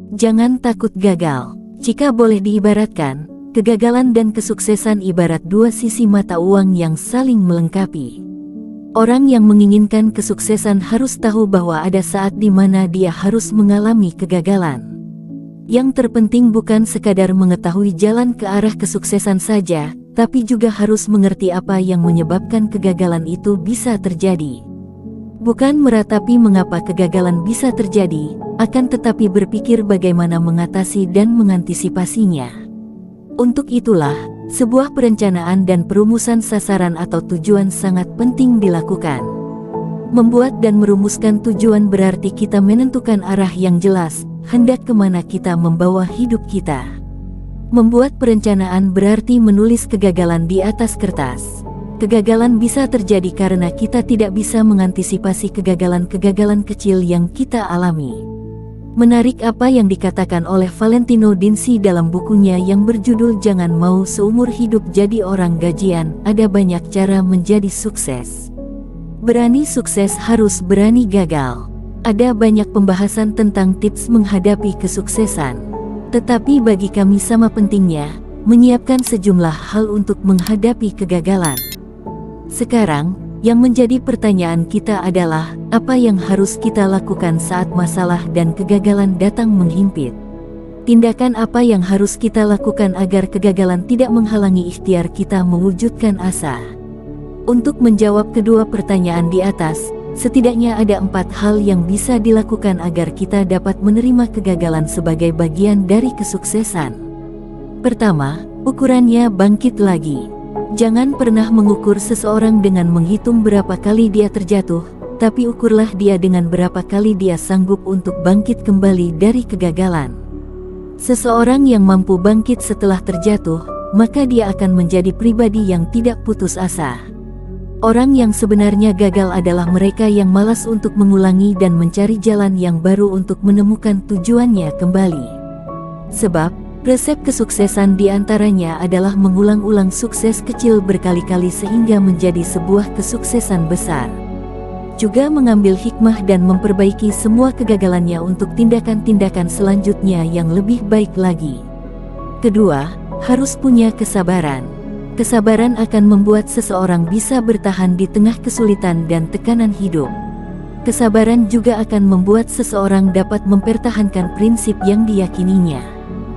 Jangan takut gagal. Jika boleh diibaratkan, kegagalan dan kesuksesan ibarat dua sisi mata uang yang saling melengkapi. Orang yang menginginkan kesuksesan harus tahu bahwa ada saat di mana dia harus mengalami kegagalan. Yang terpenting bukan sekadar mengetahui jalan ke arah kesuksesan saja, tapi juga harus mengerti apa yang menyebabkan kegagalan itu bisa terjadi. Bukan meratapi mengapa kegagalan bisa terjadi, akan tetapi berpikir bagaimana mengatasi dan mengantisipasinya. Untuk itulah, sebuah perencanaan dan perumusan sasaran atau tujuan sangat penting dilakukan. Membuat dan merumuskan tujuan berarti kita menentukan arah yang jelas, hendak kemana kita membawa hidup kita. Membuat perencanaan berarti menulis kegagalan di atas kertas. Kegagalan bisa terjadi karena kita tidak bisa mengantisipasi kegagalan-kegagalan kecil yang kita alami. Menarik apa yang dikatakan oleh Valentino Dinci dalam bukunya yang berjudul Jangan Mau Seumur Hidup Jadi Orang Gajian, ada banyak cara menjadi sukses. Berani sukses harus berani gagal. Ada banyak pembahasan tentang tips menghadapi kesuksesan. Tetapi bagi kami sama pentingnya, menyiapkan sejumlah hal untuk menghadapi kegagalan. Sekarang, yang menjadi pertanyaan kita adalah, apa yang harus kita lakukan saat masalah dan kegagalan datang menghimpit? Tindakan apa yang harus kita lakukan agar kegagalan tidak menghalangi ikhtiar kita mewujudkan asa? Untuk menjawab kedua pertanyaan di atas, setidaknya ada 4 hal yang bisa dilakukan agar kita dapat menerima kegagalan sebagai bagian dari kesuksesan. Pertama, ukurannya bangkit lagi. Jangan pernah mengukur seseorang dengan menghitung berapa kali dia terjatuh, tapi ukurlah dia dengan berapa kali dia sanggup untuk bangkit kembali dari kegagalan. Seseorang yang mampu bangkit setelah terjatuh, maka dia akan menjadi pribadi yang tidak putus asa. Orang yang sebenarnya gagal adalah mereka yang malas untuk mengulangi dan mencari jalan yang baru untuk menemukan tujuannya kembali. Sebab, resep kesuksesan diantaranya adalah mengulang-ulang sukses kecil berkali-kali sehingga menjadi sebuah kesuksesan besar. Juga mengambil hikmah dan memperbaiki semua kegagalannya untuk tindakan-tindakan selanjutnya yang lebih baik lagi. Kedua, harus punya kesabaran. Kesabaran akan membuat seseorang bisa bertahan di tengah kesulitan dan tekanan hidup. Kesabaran juga akan membuat seseorang dapat mempertahankan prinsip yang diyakininya.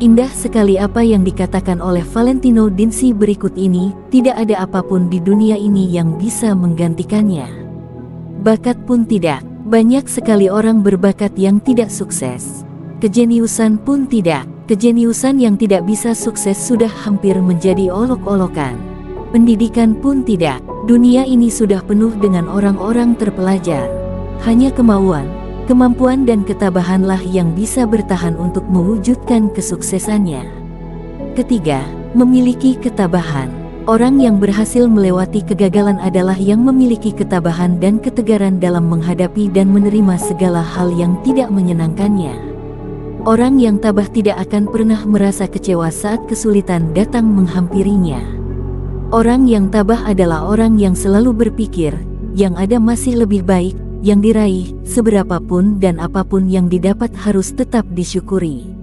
Indah sekali apa yang dikatakan oleh Valentino Dinci berikut ini, tidak ada apapun di dunia ini yang bisa menggantikannya. Bakat pun tidak, banyak sekali orang berbakat yang tidak sukses. Kejeniusan pun tidak. Kejeniusan yang tidak bisa sukses sudah hampir menjadi olok-olokan. Pendidikan pun tidak. Dunia ini sudah penuh dengan orang-orang terpelajar. Hanya kemauan, kemampuan dan ketabahanlah yang bisa bertahan untuk mewujudkan kesuksesannya. Ketiga, memiliki ketabahan. Orang yang berhasil melewati kegagalan adalah yang memiliki ketabahan dan ketegaran dalam menghadapi dan menerima segala hal yang tidak menyenangkannya. Orang yang tabah tidak akan pernah merasa kecewa saat kesulitan datang menghampirinya. Orang yang tabah adalah orang yang selalu berpikir, yang ada masih lebih baik, yang diraih, seberapapun dan apapun yang didapat harus tetap disyukuri.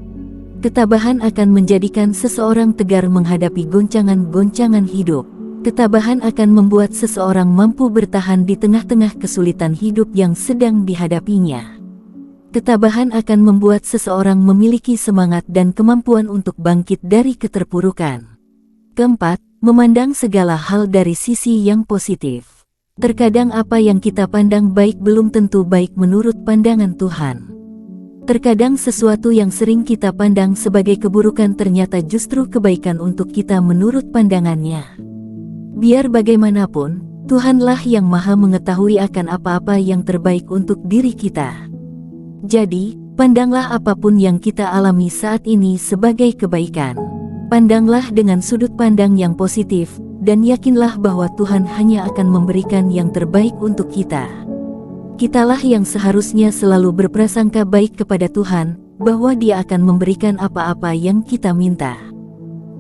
Ketabahan akan menjadikan seseorang tegar menghadapi goncangan-goncangan hidup. Ketabahan akan membuat seseorang mampu bertahan di tengah-tengah kesulitan hidup yang sedang dihadapinya. Ketabahan akan membuat seseorang memiliki semangat dan kemampuan untuk bangkit dari keterpurukan. Keempat, memandang segala hal dari sisi yang positif. Terkadang apa yang kita pandang baik belum tentu baik menurut pandangan Tuhan. Terkadang sesuatu yang sering kita pandang sebagai keburukan ternyata justru kebaikan untuk kita menurut pandangannya. Biar bagaimanapun, Tuhanlah yang Maha mengetahui akan apa-apa yang terbaik untuk diri kita. Jadi, pandanglah apapun yang kita alami saat ini sebagai kebaikan. Pandanglah dengan sudut pandang yang positif, dan yakinlah bahwa Tuhan hanya akan memberikan yang terbaik untuk kita. Kitalah yang seharusnya selalu berprasangka baik kepada Tuhan, bahwa Dia akan memberikan apa-apa yang kita minta.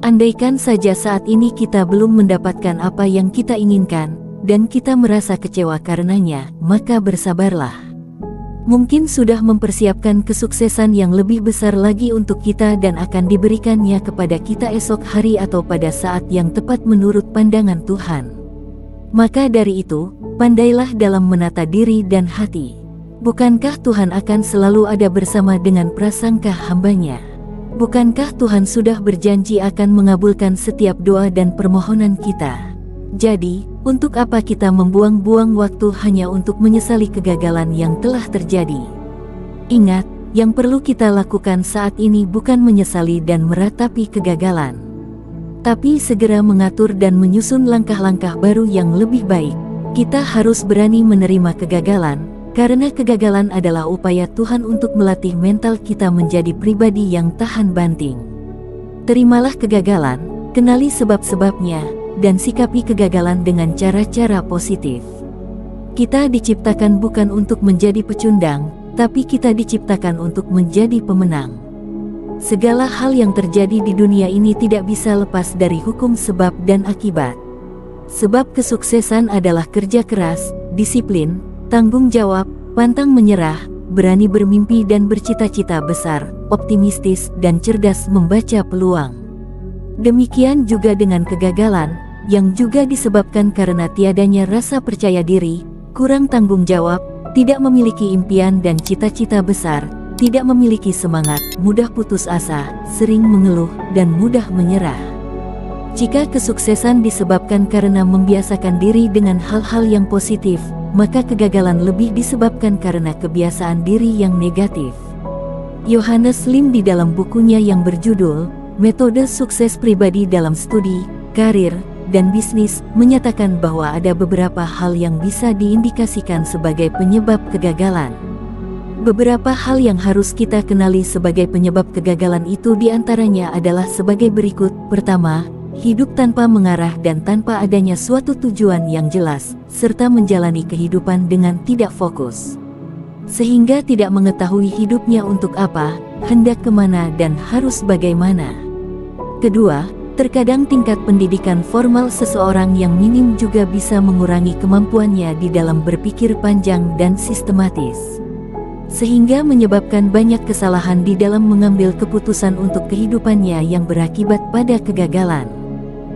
Andaikan saja saat ini kita belum mendapatkan apa yang kita inginkan, dan kita merasa kecewa karenanya, maka bersabarlah. mungkin sudah mempersiapkan kesuksesan yang lebih besar lagi untuk kita dan akan diberikannya kepada kita esok hari atau pada saat yang tepat menurut pandangan Tuhan. Maka dari itu, pandailah dalam menata diri dan hati. Bukankah Tuhan akan selalu ada bersama dengan prasangka hamba-Nya? Bukankah Tuhan sudah berjanji akan mengabulkan setiap doa dan permohonan kita? Jadi, untuk apa kita membuang-buang waktu hanya untuk menyesali kegagalan yang telah terjadi? Ingat, yang perlu kita lakukan saat ini bukan menyesali dan meratapi kegagalan, tapi segera mengatur dan menyusun langkah-langkah baru yang lebih baik. Kita harus berani menerima kegagalan, karena kegagalan adalah upaya Tuhan untuk melatih mental kita menjadi pribadi yang tahan banting. Terimalah kegagalan, kenali sebab-sebabnya, dan sikapi kegagalan dengan cara-cara positif. Kita diciptakan bukan untuk menjadi pecundang, tapi kita diciptakan untuk menjadi pemenang. Segala hal yang terjadi di dunia ini tidak bisa lepas dari hukum sebab dan akibat. Sebab kesuksesan adalah kerja keras, disiplin, tanggung jawab, pantang menyerah, berani bermimpi dan bercita-cita besar, optimistis dan cerdas membaca peluang. Demikian juga dengan kegagalan, yang juga disebabkan karena tiadanya rasa percaya diri, kurang tanggung jawab, tidak memiliki impian dan cita-cita besar, tidak memiliki semangat, mudah putus asa, sering mengeluh, dan mudah menyerah. Jika kesuksesan disebabkan karena membiasakan diri dengan hal-hal yang positif, maka kegagalan lebih disebabkan karena kebiasaan diri yang negatif. Johannes Lim di dalam bukunya yang berjudul Metode Sukses Pribadi dalam Studi, Karir, dan Bisnis menyatakan bahwa ada beberapa hal yang bisa diindikasikan sebagai penyebab kegagalan. Beberapa hal yang harus kita kenali sebagai penyebab kegagalan itu diantaranya adalah sebagai berikut. Pertama, hidup tanpa mengarah dan tanpa adanya suatu tujuan yang jelas, serta menjalani kehidupan dengan tidak fokus, sehingga tidak mengetahui hidupnya untuk apa, hendak kemana dan harus bagaimana. Kedua, terkadang tingkat pendidikan formal seseorang yang minim juga bisa mengurangi kemampuannya di dalam berpikir panjang dan sistematis, sehingga menyebabkan banyak kesalahan di dalam mengambil keputusan untuk kehidupannya yang berakibat pada kegagalan.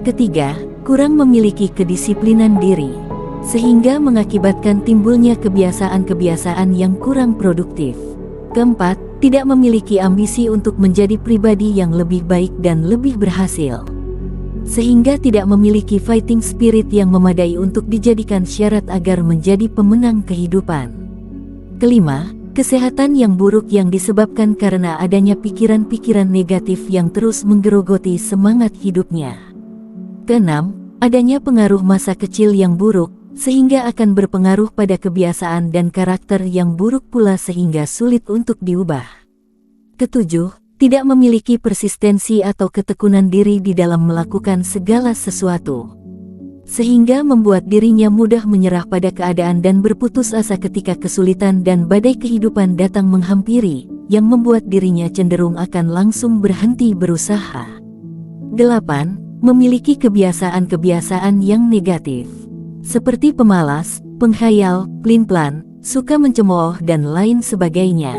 Ketiga, kurang memiliki kedisiplinan diri, sehingga mengakibatkan timbulnya kebiasaan-kebiasaan yang kurang produktif. Keempat, tidak memiliki ambisi untuk menjadi pribadi yang lebih baik dan lebih berhasil, sehingga tidak memiliki fighting spirit yang memadai untuk dijadikan syarat agar menjadi pemenang kehidupan. Kelima, kesehatan yang buruk yang disebabkan karena adanya pikiran-pikiran negatif yang terus menggerogoti semangat hidupnya. Keenam, adanya pengaruh masa kecil yang buruk, sehingga akan berpengaruh pada kebiasaan dan karakter yang buruk pula sehingga sulit untuk diubah. Ketujuh, tidak memiliki persistensi atau ketekunan diri di dalam melakukan segala sesuatu, sehingga membuat dirinya mudah menyerah pada keadaan dan berputus asa ketika kesulitan dan badai kehidupan datang menghampiri, yang membuat dirinya cenderung akan langsung berhenti berusaha. 8. Memiliki kebiasaan-kebiasaan yang negatif, seperti pemalas, penghayal, pelin-pelan, suka mencemooh dan lain sebagainya.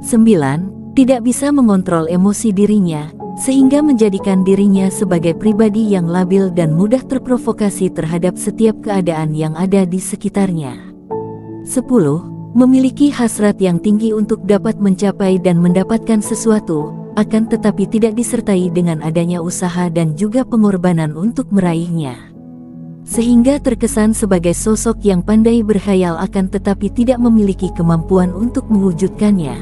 9. Tidak bisa mengontrol emosi dirinya, sehingga menjadikan dirinya sebagai pribadi yang labil dan mudah terprovokasi terhadap setiap keadaan yang ada di sekitarnya. 10. Memiliki hasrat yang tinggi untuk dapat mencapai dan mendapatkan sesuatu, akan tetapi tidak disertai dengan adanya usaha dan juga pengorbanan untuk meraihnya, sehingga terkesan sebagai sosok yang pandai berkhayal akan tetapi tidak memiliki kemampuan untuk mewujudkannya,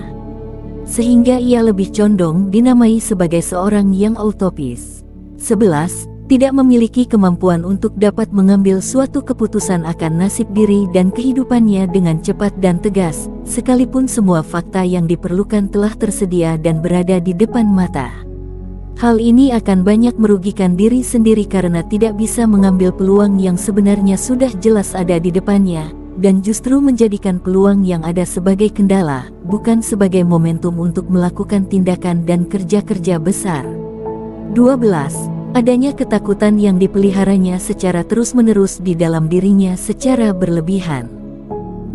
sehingga ia lebih condong dinamai sebagai seorang yang utopis. 11. Tidak memiliki kemampuan untuk dapat mengambil suatu keputusan akan nasib diri dan kehidupannya dengan cepat dan tegas, sekalipun semua fakta yang diperlukan telah tersedia dan berada di depan mata. Hal ini akan banyak merugikan diri sendiri karena tidak bisa mengambil peluang yang sebenarnya sudah jelas ada di depannya, dan justru menjadikan peluang yang ada sebagai kendala, bukan sebagai momentum untuk melakukan tindakan dan kerja-kerja besar. 12. Adanya ketakutan yang dipeliharanya secara terus-menerus di dalam dirinya secara berlebihan.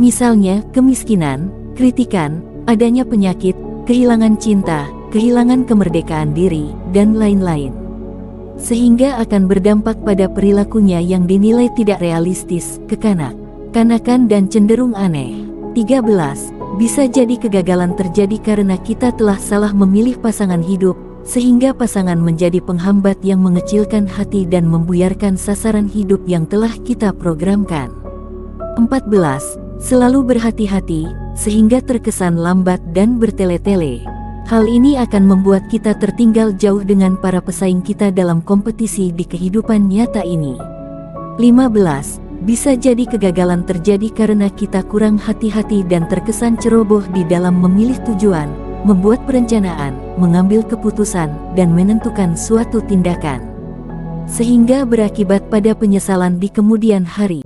Misalnya, kemiskinan, kritikan, adanya penyakit, kehilangan cinta, kehilangan kemerdekaan diri, dan lain-lain. Sehingga akan berdampak pada perilakunya yang dinilai tidak realistis, kekanak-kanakan dan cenderung aneh. 13. Bisa jadi kegagalan terjadi karena kita telah salah memilih pasangan hidup, sehingga pasangan menjadi penghambat yang mengecilkan hati dan membuyarkan sasaran hidup yang telah kita programkan. 14. Selalu berhati-hati, sehingga terkesan lambat dan bertele-tele. Hal ini akan membuat kita tertinggal jauh dengan para pesaing kita dalam kompetisi di kehidupan nyata ini. 15. Bisa jadi kegagalan terjadi karena kita kurang hati-hati dan terkesan ceroboh di dalam memilih tujuan, membuat perencanaan, mengambil keputusan, dan menentukan suatu tindakan. Sehingga berakibat pada penyesalan di kemudian hari.